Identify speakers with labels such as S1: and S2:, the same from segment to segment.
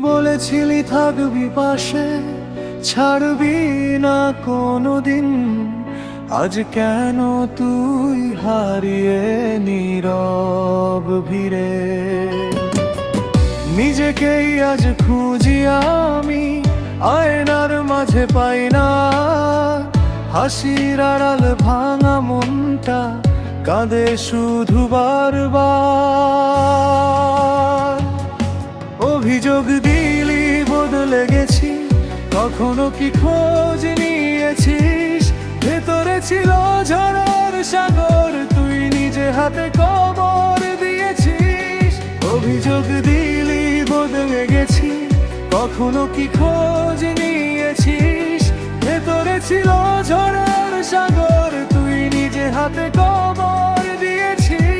S1: বলেছিলি থাকবি পাশে, ছাড়বি না কোনোদিন। আজ কেন তুই হারিয়ে নীরব ভিড়ে? নিজেকেই আজ খুঁজি আমি, আয়নার মাঝে পাই না। হাসির আড়াল ভাঙা মনটা কাঁদে শুধু বারবার। অভিযোগ দিলি বদলে গেছি, কখনো কি খোঁজ নিয়েছিস? ভেতরে ছিল ঝড়ের সাগর, তুই নিজে হাতে কবর দিয়েছিস। অভিযোগ দিলি বদলে গেছি, কখনো কি খোঁজ নিয়েছিস? ভেতরে ছিল ঝড়ের সাগর, তুই নিজে হাতে কবর দিয়েছিস।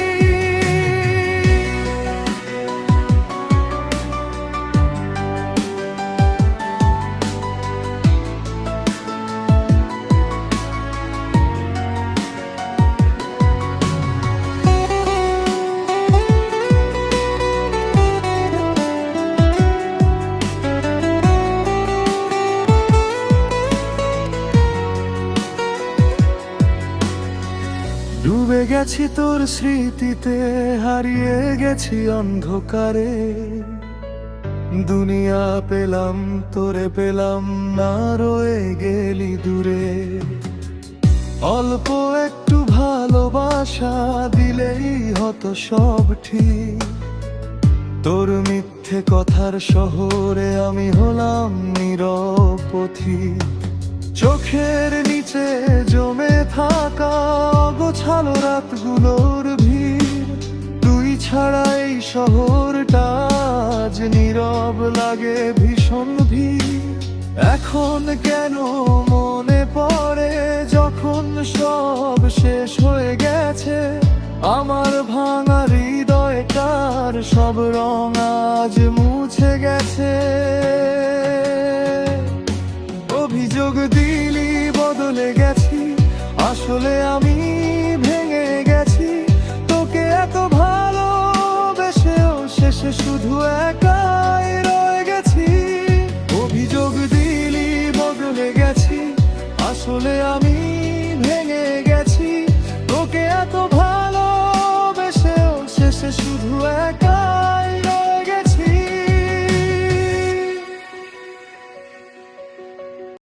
S1: ডুবে গেছি তোর স্মৃতিতে, হারিয়ে গেছি অন্ধকারে। দুনিয়া পেলাম তোরে পেলাম না, রয়ে গেলি দূরে। অল্প একটু ভালোবাসা দিলেই হতো সব ঠিক। তোর মিথ্যে কথার শহরে আমি হলাম নীরব পথিক। চোখের নিচে জমে থাকা অগোছালো রাতগুলোর ভিড়, তুই ছাড়া এই শহরটা আজ নীরব লাগে ভীষণ ভিড়। এখন কেন মনে পড়ে যখন সব শেষ হয়ে গেছে? আমার ভাঙা হৃদয়টার সব রং আজ মুছে গেছে।